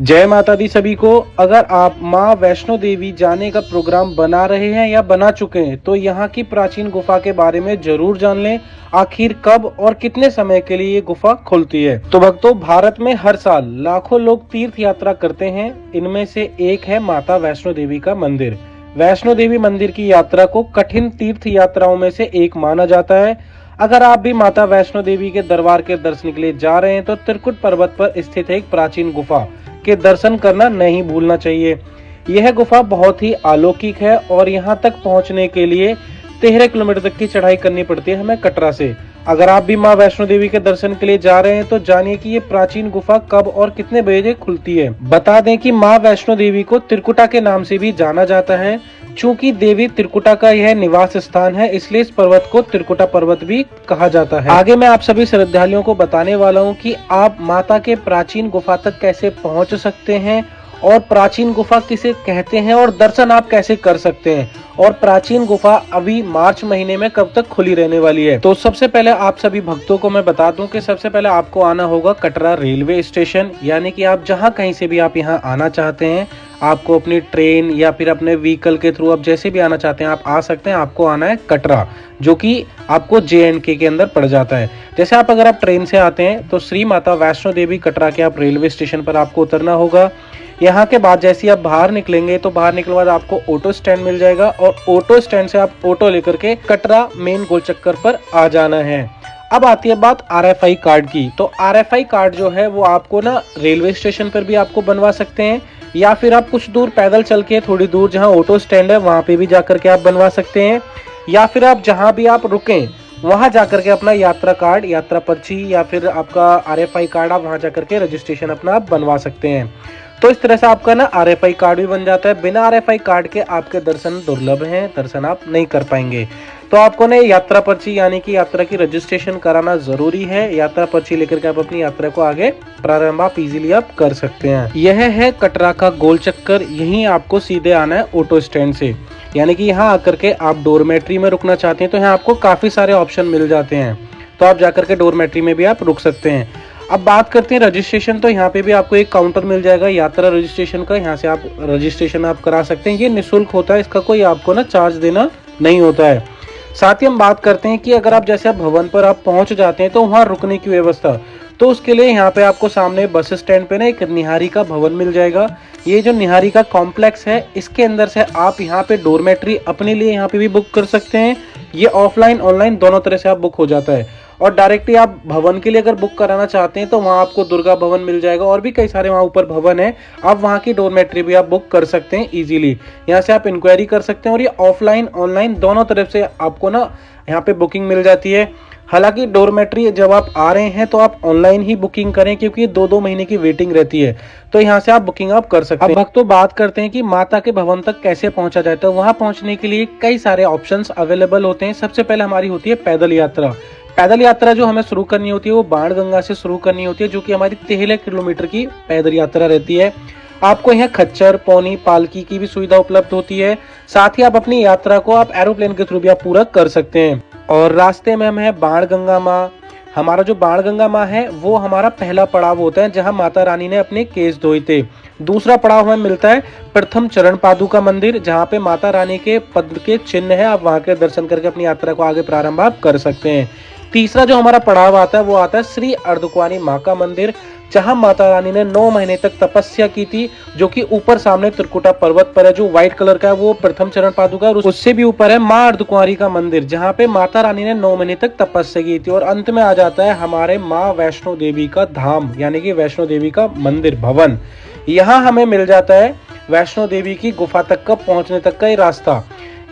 जय माता दी सभी को। अगर आप माँ वैष्णो देवी जाने का प्रोग्राम बना रहे हैं या बना चुके हैं तो यहाँ की प्राचीन गुफा के बारे में जरूर जान लें। आखिर कब और कितने समय के लिए ये गुफा खुलती है। तो भक्तों, भारत में हर साल लाखों लोग तीर्थ यात्रा करते हैं। इनमें से एक है माता वैष्णो देवी का मंदिर। वैष्णो देवी मंदिर की यात्रा को कठिन तीर्थ यात्राओं में से एक माना जाता है। अगर आप भी माता वैष्णो देवी के दरबार के दर्शन के लिए जा रहे हैं तो त्रिकुट पर्वत पर स्थित एक प्राचीन गुफा के दर्शन करना नहीं भूलना चाहिए। यह गुफा बहुत ही अलौकिक है और यहाँ तक पहुँचने के लिए 13 किलोमीटर तक की चढ़ाई करनी पड़ती है हमें कटरा से। अगर आप भी माँ वैष्णो देवी के दर्शन के लिए जा रहे हैं तो जानिए कि ये प्राचीन गुफा कब और कितने बजे खुलती है। बता दें कि माँ वैष्णो देवी को त्रिकुटा के नाम से भी जाना जाता है। चूंकि देवी त्रिकुटा का यह निवास स्थान है, इसलिए इस पर्वत को त्रिकुटा पर्वत भी कहा जाता है। आगे मैं आप सभी श्रद्धालुओं को बताने वाला हूँ कि आप माता के प्राचीन गुफा तक कैसे पहुँच सकते हैं और प्राचीन गुफा किसे कहते हैं और दर्शन आप कैसे कर सकते हैं, और प्राचीन गुफा अभी मार्च महीने में कब तक खुली रहने वाली है। तो सबसे पहले आप सभी भक्तों को मैं बता दूं कि सबसे पहले आपको आना होगा कटरा रेलवे स्टेशन। यानी कि आप जहां कहीं से भी आप यहां आना चाहते हैं, आपको अपनी ट्रेन या फिर अपने व्हीकल के थ्रू आप जैसे भी आना चाहते हैं आप आ सकते हैं। आपको आना है कटरा, जो कि आपको JNK के अंदर पड़ जाता है। जैसे अगर आप ट्रेन से आते हैं तो श्री माता वैष्णो देवी कटरा के आप रेलवे स्टेशन पर आपको उतरना होगा। यहाँ के बाद जैसे आप बाहर निकलेंगे तो बाहर निकलने बाद आपको ऑटो स्टैंड मिल जाएगा और ऑटो स्टैंड से आप ऑटो लेकर के कटरा मेन गोल चक्कर पर आ जाना है। अब आती है बात RFI कार्ड की। तो RFI कार्ड जो है वो आपको ना रेलवे स्टेशन पर भी आपको बनवा सकते हैं, या फिर आप कुछ दूर पैदल चल के थोड़ी दूर जहाँ ऑटो स्टैंड है वहां पे भी जाकर के आप बनवा सकते हैं, या फिर आप जहां भी आप रुकें वहां जाकर के अपना यात्रा कार्ड, यात्रा पर्ची या फिर आपका RFI कार्ड आप वहां जाकर के रजिस्ट्रेशन अपना आप बनवा सकते हैं। तो इस तरह से आपका ना RFI कार्ड भी बन जाता है। बिना RFI कार्ड के आपके दर्शन दुर्लभ हैं, दर्शन आप नहीं कर पाएंगे। तो आपको ना यात्रा पर्ची यानी कि यात्रा की रजिस्ट्रेशन कराना जरूरी है। यात्रा पर्ची लेकर के आप अपनी यात्रा को आगे प्रारंभ आप इजीली आप कर सकते हैं। यह है कटरा का गोल चक्कर। यहीं आपको सीधे आना है ऑटो स्टैंड से। यानी कि यहाँ आकर के आप डोरमेट्री में रुकना चाहते हैं तो यहाँ आपको काफी सारे ऑप्शन मिल जाते हैं, तो आप जाकर के डोरमेट्री में भी आप रुक सकते हैं। अब बात करते हैं रजिस्ट्रेशन। तो यहाँ पे भी आपको एक काउंटर मिल जाएगा यात्रा रजिस्ट्रेशन का। यहाँ से आप रजिस्ट्रेशन आप करा सकते हैं। ये निःशुल्क होता है, इसका कोई आपको ना चार्ज देना नहीं होता है। साथ ही हम बात करते हैं कि अगर आप जैसे भवन पर आप पहुंच जाते हैं तो वहाँ रुकने की व्यवस्था, तो उसके लिए यहाँ पे आपको सामने बस स्टैंड पे ना एक निहारिका भवन मिल जाएगा। ये जो निहारिका कॉम्प्लेक्स है इसके अंदर से आप यहाँ पे डोरमेट्री अपने लिए यहाँ पे भी बुक कर सकते हैं। ये ऑफलाइन ऑनलाइन दोनों तरह से आप बुक हो जाता है। और डायरेक्टली आप भवन के लिए अगर बुक कराना चाहते हैं तो वहाँ आपको दुर्गा भवन मिल जाएगा और भी कई सारे वहाँ ऊपर भवन है। आप वहाँ की डोरमेट्री भी आप बुक कर सकते हैं इजीली। यहाँ से आप इंक्वायरी कर सकते हैं और ये ऑफलाइन ऑनलाइन दोनों तरफ से आपको ना यहाँ पे बुकिंग मिल जाती है। हालांकि डोरमेट्री जब आप आ रहे हैं तो आप ऑनलाइन ही बुकिंग करें, क्योंकि ये 2-2 महीने की वेटिंग रहती है। तो यहाँ से आप बुकिंग आप कर सकते हैं। अब भक्तों बात करते हैं कि माता के भवन तक कैसे पहुंचा जाए। तो वहां पहुंचने के लिए कई सारे ऑप्शंस अवेलेबल होते हैं। सबसे पहले हमारी होती है पैदल यात्रा। पैदल यात्रा जो हमें शुरू करनी होती है वो बाणगंगा से शुरू करनी होती है, जो कि हमारी 13 किलोमीटर की पैदल यात्रा रहती है। आपको यहाँ खच्चर, पौनी, पालकी की भी सुविधा उपलब्ध होती है। साथ ही आप अपनी यात्रा को आप एरोप्लेन के थ्रू भी आप पूरा कर सकते हैं। और रास्ते में हम है बाणगंगा माँ। हमारा जो बाणगंगा माँ है वो हमारा पहला पड़ाव होता है जहाँ माता रानी ने अपने केस धोए थे। दूसरा पड़ाव हमें मिलता है प्रथम चरण पादुका मंदिर, जहाँ पे माता रानी के पद के चिन्ह है। आप वहाँ के दर्शन करके अपनी यात्रा को आगे प्रारंभ आप कर सकते हैं। तीसरा जो हमारा पड़ाव आता है वो आता है श्री अर्धकुंवारी माँ का मंदिर, जहां माता रानी ने 9 महीने तक तपस्या की थी, जो कि ऊपर सामने त्रिकुटा पर्वत पर है, जो व्हाइट कलर का है वो प्रथम चरण पादुका, और उससे भी ऊपर है माँ अर्धकुंवारी का मंदिर, जहां पे माता रानी ने 9 महीने तक तपस्या की थी। और अंत में आ जाता है हमारे माँ वैष्णो देवी का धाम, यानी कि वैष्णो देवी का मंदिर भवन। यहाँ हमें मिल जाता है वैष्णो देवी की गुफा तक का पहुंचने तक का ये रास्ता।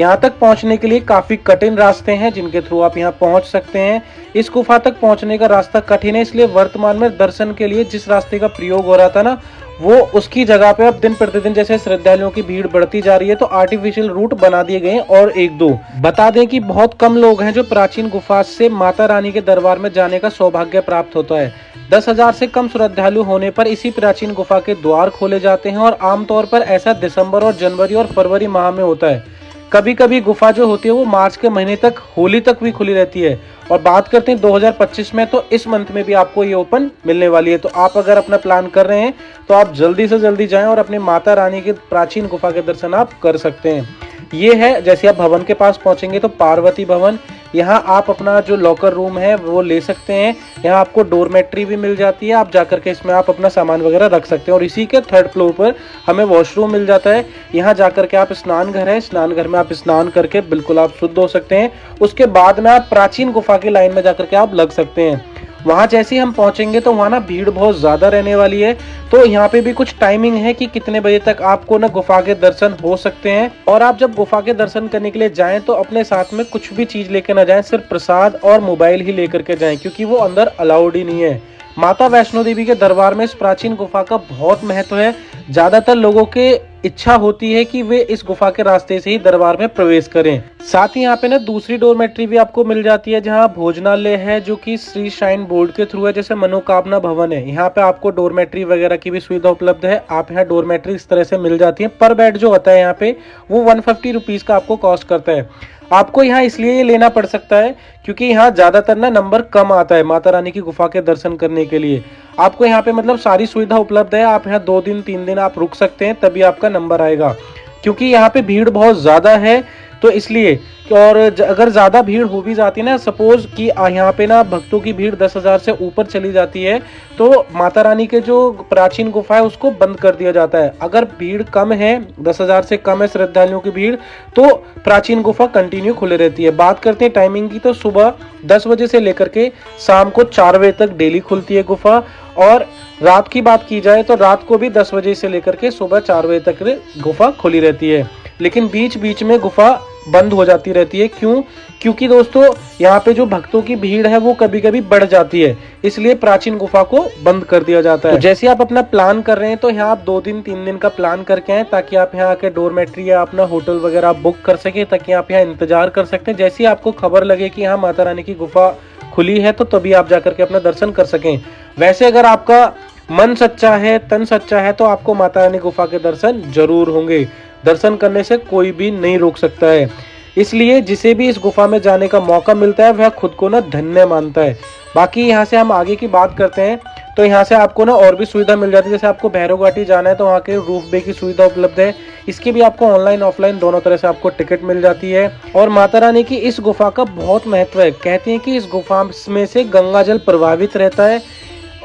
यहाँ तक पहुँचने के लिए काफी कठिन रास्ते हैं जिनके थ्रू आप यहाँ पहुँच सकते हैं। इस गुफा तक पहुँचने का रास्ता कठिन है, इसलिए वर्तमान में दर्शन के लिए जिस रास्ते का प्रयोग हो रहा था ना, वो उसकी जगह पे अब दिन प्रतिदिन जैसे श्रद्धालुओं की भीड़ बढ़ती जा रही है तो आर्टिफिशियल रूट बना दिए गए और 1-2। बता दें कि बहुत कम लोग हैं जो प्राचीन गुफा से माता रानी के दरबार में जाने का सौभाग्य प्राप्त होता है। 10,000 से कम श्रद्धालु होने पर इसी प्राचीन गुफा के द्वार खोले जाते हैं और आमतौर पर ऐसा दिसंबर और जनवरी और फरवरी माह में होता है, कभी कभी गुफा जो होती है वो मार्च के महीने तक, होली तक भी खुली रहती है। और बात करते हैं 2025 में, तो इस मंथ में भी आपको ये ओपन मिलने वाली है। तो आप अगर अपना प्लान कर रहे हैं तो आप जल्दी से जल्दी जाएं और अपने माता रानी की प्राचीन गुफा के दर्शन आप कर सकते हैं। ये है, जैसे आप भवन के पास पहुंचेंगे तो पार्वती भवन, यहाँ आप अपना जो लॉकर रूम है वो ले सकते हैं। यहाँ आपको डोरमेट्री भी मिल जाती है, आप जाकर के इसमें आप अपना सामान वगैरह रख सकते हैं। और इसी के 3rd फ्लोर पर हमें वॉशरूम मिल जाता है। यहाँ जाकर के आप स्नान घर है, स्नान घर में आप स्नान करके बिल्कुल आप शुद्ध हो सकते हैं। उसके बाद में आप प्राचीन गुफा की लाइन में जाकर के आप लग सकते हैं। वहाँ जैसे ही हम पहुंचेंगे तो वहाँ ना भीड़ बहुत ज़्यादा रहने वाली है। तो यहाँ पे भी कुछ टाइमिंग है कि कितने बजे तक आपको ना गुफा के दर्शन हो सकते हैं। और आप जब गुफा के दर्शन करने के लिए जाएं तो अपने साथ में कुछ भी चीज़ लेके ना जाएं, सिर्फ प्रसाद और मोबाइल ही लेकर के जाएं, क्योंकि वो अंदर अलाउड ही नहीं है। माता वैष्णो देवी के दरबार में इस प्राचीन गुफा का बहुत महत्व है। ज़्यादातर लोगों के इच्छा होती है कि वे इस गुफा के रास्ते से ही दरबार में प्रवेश करें। साथ ही यहाँ पे ना दूसरी डोरमेट्री भी आपको मिल जाती है, जहाँ भोजनालय है, जो कि श्री श्राइन बोर्ड के थ्रू है। जैसे मनोकामना भवन है, यहाँ पे आपको डोरमेट्री वगैरह की भी सुविधा उपलब्ध है। आप यहाँ डोरमेट्री इस तरह से मिल जाती है। पर बेड जो होता है यहाँ पे वो 150 रुपीज़ का आपको कॉस्ट करता है। आपको यहाँ इसलिए ये लेना पड़ सकता है क्योंकि यहाँ ज्यादातर ना नंबर कम आता है माता रानी की गुफा के दर्शन करने के लिए। आपको यहाँ पे मतलब सारी सुविधा उपलब्ध है। आप यहाँ 2 दिन 3 दिन आप रुक सकते हैं, तभी आपका नंबर आएगा, क्योंकि यहाँ पे भीड़ बहुत ज्यादा है तो इसलिए। और अगर ज्यादा भीड़ हो भी जाती है ना, सपोज कि यहाँ पे ना भक्तों की भीड़ 10,000 से ऊपर चली जाती है, तो माता रानी के जो प्राचीन गुफा है उसको बंद कर दिया जाता है। अगर भीड़ कम है, 10,000 से कम है श्रद्धालुओं की भीड़, तो प्राचीन गुफा कंटिन्यू खुले रहती है। बात करते हैं टाइमिंग की, तो सुबह 10 बजे से लेकर के शाम को 4 बजे तक डेली खुलती है गुफा। और रात की बात की जाए तो रात को भी 10 बजे से लेकर के सुबह 4 बजे तक गुफा खुली रहती है। लेकिन बीच बीच में गुफा बंद हो जाती रहती है। क्यों? क्योंकि दोस्तों यहाँ पे जो भक्तों की भीड़ है वो कभी कभी बढ़ जाती है, इसलिए प्राचीन गुफा को बंद कर दिया जाता है। तो जैसे आप अपना प्लान कर रहे हैं तो यहाँ आप 2 दिन 3 दिन का प्लान करके आए, ताकि आप यहाँ आके डोरमेट्री या अपना होटल वगैरह बुक कर सके, ताकि आप यहाँ इंतजार कर सकते हैं। जैसे ही आपको खबर लगे कि यहाँ माता रानी की गुफा खुली है तो तभी आप जाकर के अपना दर्शन कर सकें। वैसे अगर आपका मन सच्चा है, तन सच्चा है, तो आपको माता रानी गुफा के दर्शन जरूर होंगे। दर्शन करने से कोई भी नहीं रोक सकता है। इसलिए जिसे भी इस गुफा में जाने का मौका मिलता है वह खुद को ना धन्य मानता है। बाकी यहाँ से हम आगे की बात करते हैं, तो यहाँ से आपको ना और भी सुविधा मिल जाती है। जैसे आपको भैरव घाटी जाना है तो वहाँ के रूफ वे की सुविधा उपलब्ध है। इसकी भी आपको ऑनलाइन ऑफलाइन दोनों तरह से आपको टिकट मिल जाती है। और माता रानी की इस गुफा का बहुत महत्व है। कहते हैं कि इस गुफा में से गंगा जल प्रभावित रहता है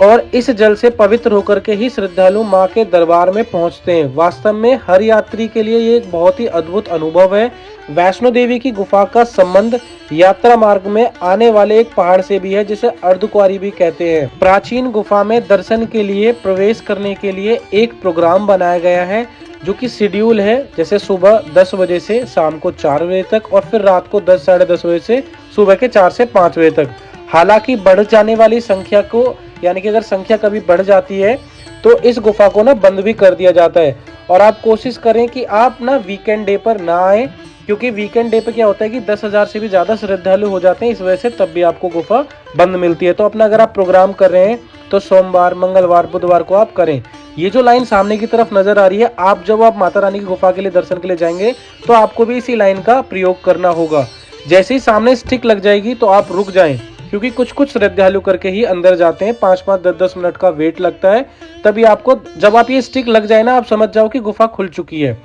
और इस जल से पवित्र होकर के ही श्रद्धालु मां के दरबार में पहुंचते हैं। वास्तव में हर यात्री के लिए ये एक बहुत ही अद्भुत अनुभव है। वैष्णो देवी की गुफा का संबंध यात्रा मार्ग में आने वाले एक पहाड़ से भी है, जिसे अर्धकुंवारी भी कहते हैं। प्राचीन गुफा में दर्शन के लिए प्रवेश करने के लिए एक प्रोग्राम बनाया गया है, जो कि शेड्यूल है। जैसे सुबह 10 बजे से शाम को 4 बजे तक, और फिर रात को 10 साढ़े 10 बजे से सुबह के 4 से 5 बजे तक। हालांकि बढ़ जाने वाली संख्या को, यानी कि अगर संख्या कभी बढ़ जाती है तो इस गुफा को ना बंद भी कर दिया जाता है। और आप कोशिश करें कि आप ना वीकेंड डे पर ना आए, क्योंकि वीकेंड डे पे क्या होता है कि 10,000 से भी ज्यादा श्रद्धालु हो जाते हैं, इस वजह से तब भी आपको गुफा बंद मिलती है। तो अपना अगर आप प्रोग्राम कर रहे हैं तो सोमवार, मंगलवार, बुधवार को आप करें। ये जो लाइन सामने की तरफ नजर आ रही है, आप जब आप माता रानी की गुफा के लिए दर्शन के लिए जाएंगे तो आपको भी इसी लाइन का प्रयोग करना होगा। जैसे ही सामने स्टिक लग जाएगी तो आप रुक जाएं, क्योंकि कुछ श्रद्धालु करके ही अंदर जाते हैं। 5-5, 10-10 मिनट का वेट लगता है। तभी आपको, जब आप ये स्टिक लग जाए ना, आप समझ जाओ कि गुफा खुल चुकी है।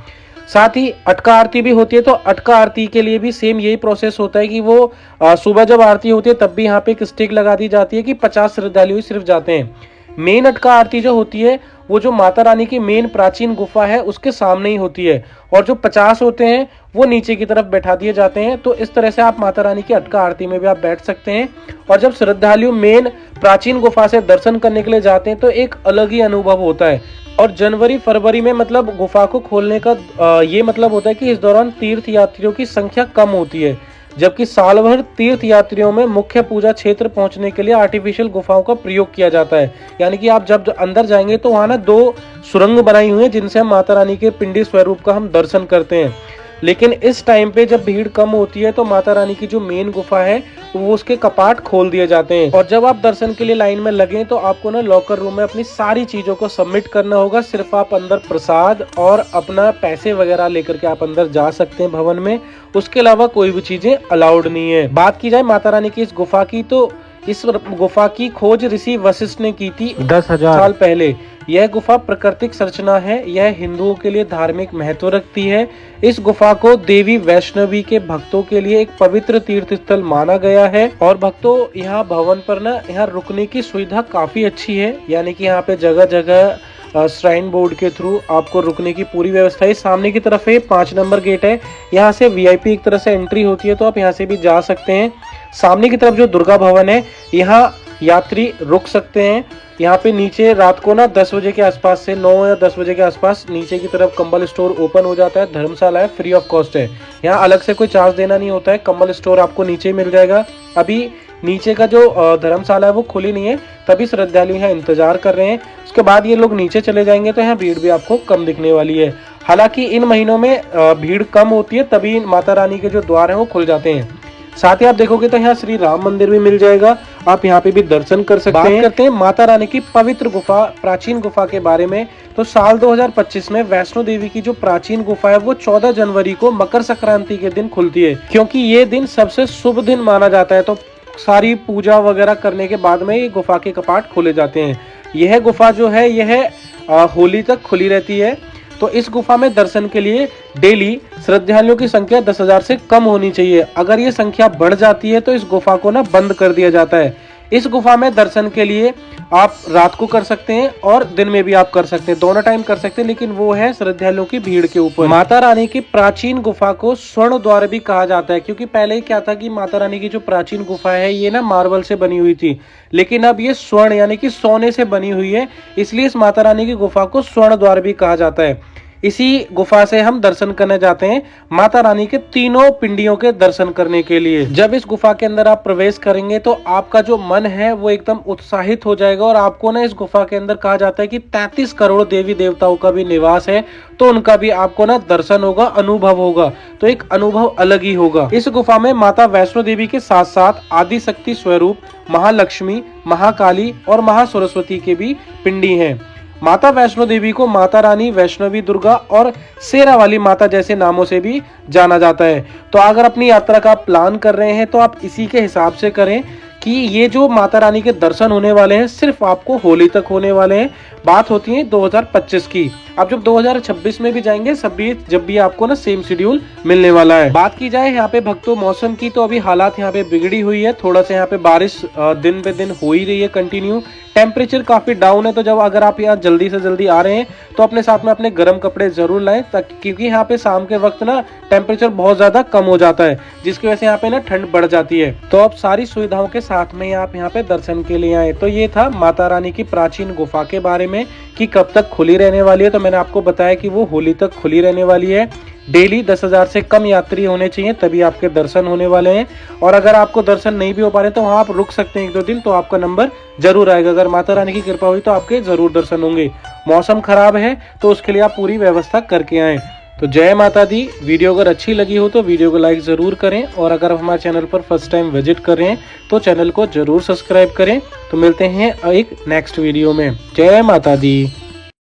साथ ही अटका आरती भी होती है, तो अटका आरती के लिए भी सेम यही प्रोसेस होता है कि वो सुबह जब आरती होती है तब भी यहाँ पे एक स्टिक लगा दी जाती है कि 50 श्रद्धालु ही सिर्फ जाते हैं। मेन अटका आरती जो होती है वो जो माता रानी की मेन प्राचीन गुफा है उसके सामने ही होती है, और जो 50 होते हैं वो नीचे की तरफ बैठा दिए जाते हैं। तो इस तरह से आप माता रानी की अटका आरती में भी आप बैठ सकते हैं। और जब श्रद्धालु मेन प्राचीन गुफा से दर्शन करने के लिए जाते हैं तो एक अलग ही अनुभव होता है। और जनवरी फरवरी में मतलब गुफा को खोलने का ये मतलब होता है कि इस दौरान तीर्थ यात्रियों की संख्या कम होती है, जबकि साल भर तीर्थ यात्रियों में मुख्य पूजा क्षेत्र पहुंचने के लिए आर्टिफिशियल गुफाओं का प्रयोग किया जाता है। यानी कि आप जब अंदर जाएंगे तो वहां ना 2 सुरंग बनाई हुई है, जिनसे हम माता रानी के पिंडी स्वरूप का हम दर्शन करते हैं। लेकिन इस टाइम पे जब भीड़ कम होती है तो माता रानी की जो मेन गुफा है वो उसके कपाट खोल दिए जाते हैं। और जब आप दर्शन के लिए लाइन में लगे तो आपको ना लॉकर रूम में अपनी सारी चीजों को सबमिट करना होगा। सिर्फ आप अंदर प्रसाद और अपना पैसे वगैरह लेकर के आप अंदर जा सकते हैं भवन में, उसके अलावा कोई भी चीजें अलाउड नहीं है। बात की जाए माता रानी की इस गुफा की, तो इस गुफा की खोज ऋषि वशिष्ठ ने की थी 10,000 साल पहले। यह गुफा प्राकृतिक संरचना है, यह हिंदुओं के लिए धार्मिक महत्व रखती है। इस गुफा को देवी वैष्णवी के भक्तों के लिए एक पवित्र तीर्थ स्थल माना गया है। और भक्तों यहाँ भवन पर ना यहाँ रुकने की सुविधा काफी अच्छी है, यानी कि यहाँ पे जगह जगह श्राइन बोर्ड के थ्रू आपको रुकने की पूरी व्यवस्था है। सामने की तरफ 5 नंबर गेट है, यहाँ से वीआईपी एक तरह से एंट्री होती है, तो आप यहाँ से भी जा सकते हैं। सामने की तरफ जो दुर्गा भवन है, यहाँ यात्री रुक सकते हैं। यहाँ पे नीचे रात को ना 10 बजे के आसपास से 9 या 10 बजे के आसपास नीचे की तरफ कंबल स्टोर ओपन हो जाता है। धर्मशाला है, फ्री ऑफ कॉस्ट है, यहाँ अलग से कोई चार्ज देना नहीं होता है। कंबल स्टोर आपको नीचे मिल जाएगा। अभी नीचे का जो धर्मशाला है वो खुली नहीं है, तभी श्रद्धालु यहाँ इंतजार कर रहे हैं। उसके बाद ये लोग नीचे चले जाएंगे तो यहाँ भीड़ भी आपको कम दिखने वाली है। हालांकि इन महीनों में भीड़ कम होती है, तभी माता रानी के जो द्वार है वो खुल जाते हैं। साथ ही आप देखोगे तो यहाँ श्री राम मंदिर भी मिल जाएगा, आप यहाँ पे भी दर्शन कर सकते हैं। बात करते हैं माता रानी की पवित्र गुफा, प्राचीन गुफा के बारे में, तो साल 2025 में वैष्णो देवी की जो प्राचीन गुफा है वो 14 जनवरी को मकर संक्रांति के दिन खुलती है, क्योंकि ये दिन सबसे शुभ दिन माना जाता है। तो सारी पूजा वगैरह करने के बाद में ये गुफा के कपाट खोले जाते हैं। यह गुफा जो है यह होली तक खुली रहती है। तो इस गुफा में दर्शन के लिए डेली श्रद्धालुओं की संख्या 10,000 से कम होनी चाहिए। अगर ये संख्या बढ़ जाती है तो इस गुफा को ना बंद कर दिया जाता है। इस गुफा में दर्शन के लिए आप रात को कर सकते हैं और दिन में भी आप कर सकते हैं, दोनों टाइम कर सकते हैं, लेकिन वो है श्रद्धालुओं की भीड़ के ऊपर। माता रानी की प्राचीन गुफा को स्वर्ण द्वार भी कहा जाता है, क्योंकि पहले क्या था कि माता रानी की जो प्राचीन गुफा है ये ना मार्बल से बनी हुई थी, लेकिन अब ये स्वर्ण यानी कि सोने से बनी हुई है, इसलिए इस माता रानी की गुफा को स्वर्ण द्वार भी कहा जाता है। इसी गुफा से हम दर्शन करने जाते हैं माता रानी के तीनों पिंडियों के दर्शन करने के लिए। जब इस गुफा के अंदर आप प्रवेश करेंगे तो आपका जो मन है वो एकदम उत्साहित हो जाएगा। और आपको ना इस गुफा के अंदर कहा जाता है कि 33 करोड़ देवी देवताओं का भी निवास है, तो उनका भी आपको ना दर्शन होगा, अनुभव होगा, तो एक अनुभव अलग ही होगा। इस गुफा में माता वैष्णो देवी के साथ साथ आदि शक्ति स्वरूप महालक्ष्मी, महाकाली और महासरस्वती के भी पिंडी हैं। माता वैष्णो देवी को माता रानी, वैष्णवी दुर्गा और शेरा वाली माता जैसे नामों से भी जाना जाता है। तो अगर अपनी यात्रा का प्लान कर रहे हैं तो आप इसी के हिसाब से करें कि ये जो माता रानी के दर्शन होने वाले हैं सिर्फ आपको होली तक होने वाले हैं। बात होती है 2025 की। अब जब 2026 में भी जाएंगे जब भी आपको ना सेम शेड्यूल मिलने वाला है। बात की जाए यहाँ पे भक्तों मौसम की, तो अभी हालात यहाँ पे बिगड़ी हुई है, थोड़ा सा यहाँ पे बारिश दिन पे दिन हो ही रही है कंटिन्यू। टेम्परेचर काफी डाउन है, तो जब अगर आप यहाँ जल्दी से जल्दी आ रहे हैं तो अपने साथ में अपने गर्म कपड़े जरूर लाएं, क्योंकि यहाँ पे शाम के वक्त ना टेम्परेचर बहुत ज्यादा कम हो जाता है, जिसकी वजह से यहाँ पे ना ठंड बढ़ जाती है। तो अब सारी सुविधाओं के साथ में आप यहाँ पे दर्शन के लिए आए। तो ये था माता रानी की प्राचीन गुफा के बारे में कि कब तक खुली रहने वाली है। तो मैंने आपको बताया कि वो होली तक खुली रहने वाली है। डेली 10,000 से कम यात्री होने चाहिए, तभी आपके दर्शन होने वाले हैं। और अगर आपको दर्शन नहीं भी हो पा रहे तो वहाँ आप रुक सकते हैं 1-2 दिन, तो आपका नंबर जरूर आएगा। अगर माता रानी की कृपा हुई तो आपके जरूर दर्शन होंगे। मौसम खराब है तो उसके लिए आप पूरी व्यवस्था करके आए। तो जय माता दी। वीडियो अगर अच्छी लगी हो तो वीडियो को लाइक जरूर करें, और अगर आप हमारे चैनल पर फर्स्ट टाइम विजिट कर रहे हैं तो चैनल को जरूर सब्सक्राइब करें। तो मिलते हैं एक नेक्स्ट वीडियो में। जय माता दी।